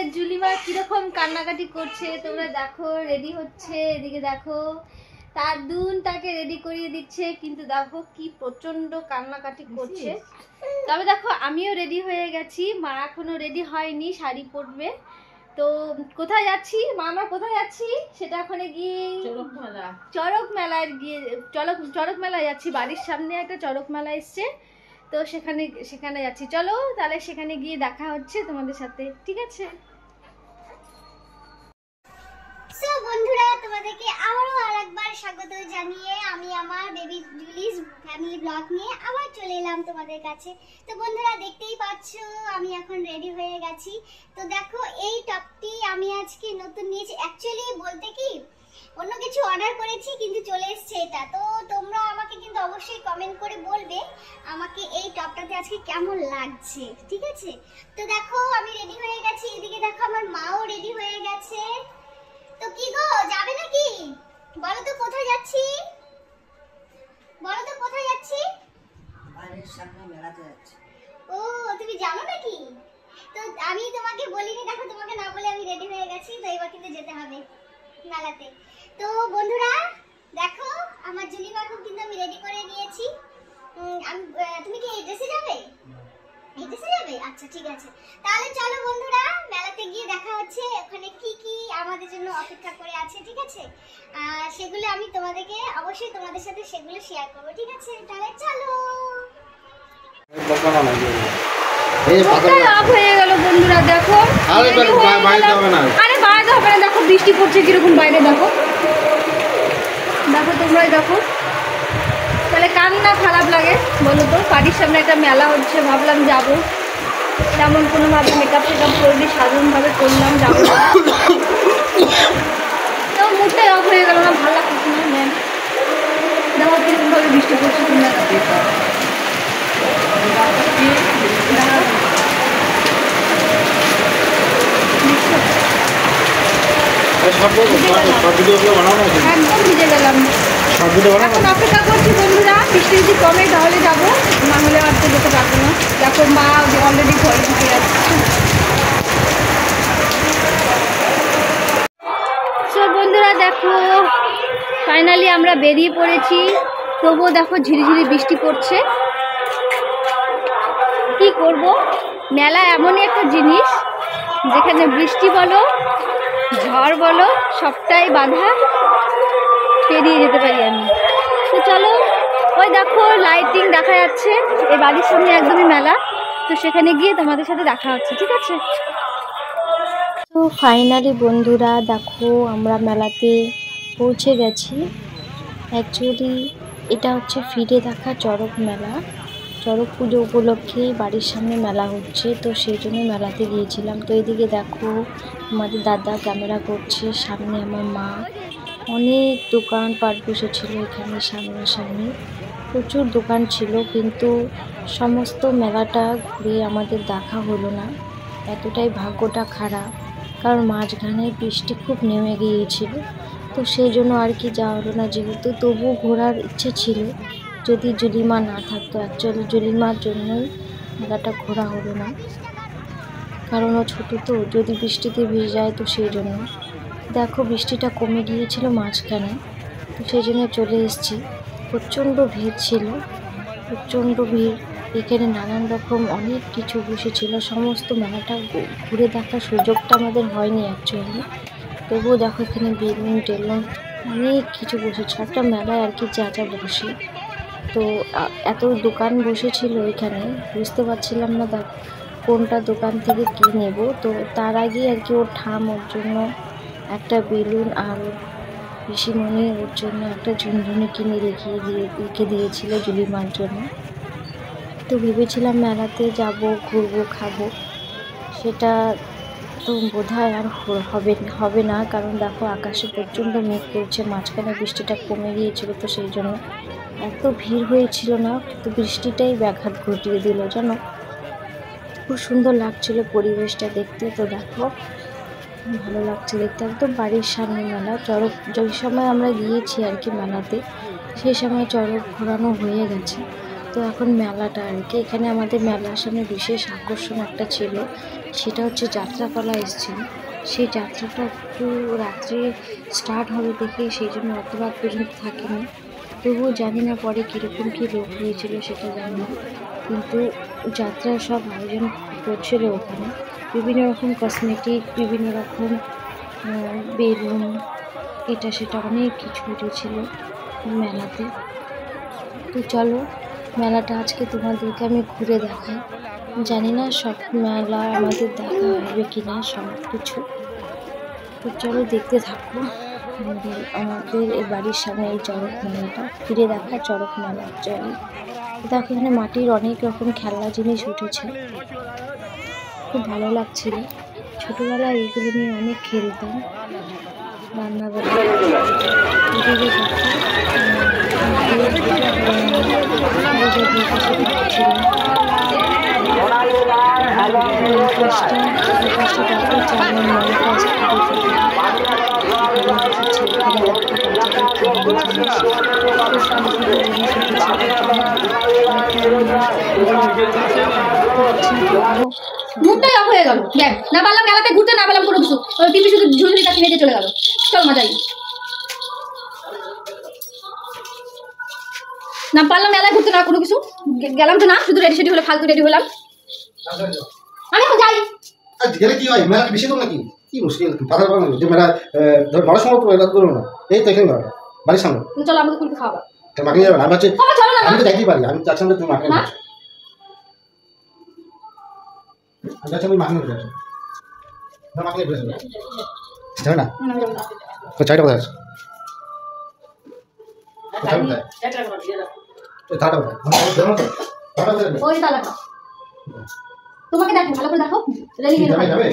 আমাদের জুলিমা কিরকম কান্নাকাটি করছে তোমরা দেখো। রেডি হচ্ছে, এদিকে দেখো তার দুন তাকে রেডি করিয়ে দিচ্ছে, কিন্তু দেখো কি প্রচন্ড কান্নাকাটি করছে। তবে দেখো আমিও রেডি হয়ে গেছি, মা এখনো রেডি হয়নি, শাড়ি পরবে। তো কোথায় যাচ্ছি মা, আমরা কোথায় যাচ্ছি সেটা ওখানে গিয়ে চড়ক মেলায় গিয়ে চড়ক মেলায় যাচ্ছি। বাড়ির সামনে একটা চড়ক মেলা এসছে, তো সেখানে যাচ্ছি। চলো তাহলে সেখানে গিয়ে দেখা হচ্ছে তোমাদের সাথে, ঠিক আছে? সো বন্ধুরা, তোমাদেরকে আবারও আরেকবার স্বাগত জানিয়ে আমি আমার বেবি জুলিস ফ্যামিলি ব্লগ নিয়ে আবার চলে এলাম তোমাদের কাছে। তো বন্ধুরা দেখতেই পাচ্ছ আমি এখন রেডি হয়ে গেছি। তো দেখো এই টপটি আমি আজকে নতুন নিয়েছি। অ্যাকচুয়ালি বলতে কি অন্য কিছু অর্ডার করেছি কিন্তু চলে এসেছে এটা। তো তোমরা আমাকে কিন্তু অবশ্যই কমেন্ট করে বলবে আমাকে এই টপটাতে আজকে কেমন লাগছে, ঠিক আছে? তো দেখো আমি রেডি হয়ে গেছি, এদিকে দেখো আমার মাও রেডি হয়ে গেছে। তো কি গো, যাবে নাকি? বলো তো কোথায় যাচ্ছি, বলো তো কোথায় যাচ্ছি? বাড়ির সামনে মেলাতে যাচ্ছি। ও তুমি জানো নাকি? তো আমি তোমাকে বলিনি, দেখো তোমাকে না বলে আমি রেডি হয়ে গেছি। তো এবার কিন্তু যেতে হবে মেলাতে। তো বন্ধুরা দেখো আমার জুলিমাকে কিন্তু আমি রেডি করে নিয়েছি। তুমি কি এই ড্রেসে যাবে? এই ড্রেসে যাবে? আচ্ছা ঠিক আছে, তাহলে চলো বন্ধুরা মেলাতে গিয়ে দেখা হচ্ছে। ওখানে কি কি আমাদের জন্য অপেক্ষা করে আছে, ঠিক আছে? সেগুলো আমি তোমাদেরকে অবশ্যই তোমাদের সাথে সেগুলো শেয়ার করবো, ঠিক আছে? তাহলে চলো। অফ হয়ে গেল বন্ধুরা, দেখো আরে বাইরে হবে না, দেখো বৃষ্টি পড়ছে কিরকম বাইরে, দেখো দেখো তোমরাই দেখো। তাহলে কার না খারাপ লাগে বলো তো? বাড়ির সামনে একটা মেলা হচ্ছে, ভাবলাম যাবো, তেমন কোনোভাবে মেকআপ টেকআপ করিনি, সাধারণভাবে করলাম, যাবো। তো মুডটাই অফ হয়ে গেল না, ভালো লাগছে না। ম্যাম দেখো কিরকমভাবে বৃষ্টি পড়ছে, তোমরা একদম ভিজে গেলাম। এখন অপেক্ষা করছি বন্ধুরা, বৃষ্টি যদি কমে তাহলে যাবো, না হলে আর তো যেতে পারবো না। দেখো মা অলরেডি ঘরে ঢুকে যাচ্ছে। সো বন্ধুরা দেখো ফাইনালি আমরা বেরিয়ে পড়েছি, তবুও দেখো ঝিরিঝিরি বৃষ্টি পড়ছে। কি করব, মেলা এমনই একটা জিনিস যেখানে বৃষ্টি বলো ঝড় বলো সবটাই বাধা পেরিয়ে যেতে পারি আমি। তো চলো, ওই দেখো লাইটিং দেখা যাচ্ছে, এই বাড়ির সামনে একদমই মেলা, তো সেখানে গিয়ে তোমাদের সাথে দেখা হচ্ছে, ঠিক আছে? তো ফাইনালি বন্ধুরা দেখো আমরা মেলাতে পৌঁছে গেছি। অ্যাকচুয়ালি এটা হচ্ছে ফিরে দেখা চড়ক মেলা, চড়ক পুজো উপলক্ষে বাড়ির সামনে মেলা হচ্ছে, তো সেই জন্য মেলাতে গিয়েছিলাম। তো এদিকে দেখো আমাদের দাদা ক্যামেরা করছে, সামনে আমার মা। অনেক দোকানপাট বসেছিল এখানে সামনাসামনি, প্রচুর দোকান ছিল, কিন্তু সমস্ত মেলাটা ঘুরে আমাদের দেখা হলো না। এতটাই ভাগ্যটা খারাপ, কারণ মাঝখানে বৃষ্টি খুব নেমে গিয়েছিল, তো সেই জন্য আর কি যাওয়া হলো না। যেহেতু তবুও ঘোরার ইচ্ছে ছিল, যদি জুলিমা না থাকতো। অ্যাকচুয়ালি জুলিমার জন্যই মেলাটা ঘোরা হলো না, কারণ ও ছোটো তো, যদি বৃষ্টিতে ভিজে যায়, তো সেই জন্য। দেখো বৃষ্টিটা কমে গিয়েছিল মাঝখানে, তো সেই জন্য চলে এসেছি। প্রচণ্ড ভিড় ছিল, প্রচণ্ড ভিড়। এখানে নানান রকম অনেক কিছু বসেছিল, সমস্ত মেলাটা ঘুরে দেখার সুযোগটা আমাদের হয়নি অ্যাকচুয়ালি। তবুও দেখো এখানে বেলুন টেলুন অনেক কিছু বসেছে, একটা মেলায় আর কি যা যা বসে। তো এত দোকান বসেছিল এখানে, বুঝতে পারছিলাম না কোনটা দোকান থেকে কী নেব। তো তার আগে আর কি ওর ওর জন্য একটা বেলুন, আর পিসিমণি ওর জন্য একটা ঝুনঝুনি কিনে রেখে দিয়েছিল জুলিমার জন্য। তো ভেবেছিলাম মেলাতে যাব, ঘুরবো, খাবো, সেটা তো বোধহয় আর হবে না, কারণ দেখো আকাশে প্রচণ্ড মেঘ করছে, মাঝখানে বৃষ্টিটা কমে গিয়েছিল, তো সেই জন্য এত ভিড় হয়েছিল না, তো বৃষ্টিটাই ব্যাঘাত ঘটিয়ে দিল জানো। খুব সুন্দর লাগছিল পরিবেশটা দেখতে। তো দেখো ভালো লাগছে দেখতে, একদম বাড়ির সামনে মেলা। চড়ক যেই সময় আমরা গিয়েছি আর কি মেলাতে, সেই সময় চড়ক ঘোরানো হয়ে গেছে, তো এখন মেলাটা আর কি, এখানে আমাদের মেলার সামনে বিশেষ আকর্ষণ একটা ছিল, সেটা হচ্ছে যাত্রাপালা এসেছিল। সেই যাত্রাটা একটু রাত্রে স্টার্ট হবে দেখে সেই জন্য অত রাত পর্যন্ত থাকিনি। তবুও জানি না পরে কীরকম কী লোক হয়েছিল সেটা জানি না, কিন্তু যাত্রার সব আয়োজন করছিল ওখানে। বিভিন্ন রকম কসমেটিক, বিভিন্ন রকম বেলুন, এটা সেটা অনেক কিছু উঠেছিল মেলাতে। তো চলো মেলাটা আজকে তোমাদেরকে আমি ঘুরে দেখাই। জানি না সব মেলা আমাদের দেখা হবে কি না সব কিছু, তো চলো দেখতে থাকো। আমাদের এই বাড়ির সামনে এই চড়ক মেলাটা ফিরে দেখা, চড়ক মেলা চলে। দেখো এখানে মাটির অনেক রকম খেলনা জিনিস উঠেছে, খুব ভালো লাগছিল। ছোটোবেলায় এইগুলো নিয়ে অনেক খেলতাম রান্নাবেলা। এদিকে মুখটাই অফ হয়ে গেল। দেখ, না পারলাম মেলাতে ঘুরতে, না পারলাম কোনো কিছু। ওই টিভি শুধু ঝুলঝুলিটা কিনে দিয়ে চলে গেল। চল মজা যাই। না পারলাম মেলায় ঘুরতে, না কোনো কিছু। গেলাম তো না, শুধু রেডি সেডি হলে ফালতু রেডি হলাম। আমি এখন যাই। গেলে কি হয়, মেলা বেশি দূর নাকি? কি মুশকিল, পাথর পাবো যে মেলা ধর বড় সময় মেলা করো না, এই তো এখানে মেলা বাড়ির সামনে। চলো আমাকে কুলপি খাওয়াবা। মাকে যাবে না, আমি হচ্ছে চলো না, আমি তো যাইতেই পারি, আমি চাচ্ছিলাম যে তুমি মাকে না আমি চাচ্ছি আমি মাকে নিয়ে যাচ্ছি, মাকে নিয়ে যাবে না? তো চাইটা কোথায় আছে? ওই তালাটা তোমাকে দেখো, ভালো করে দেখো। রেলি যাবে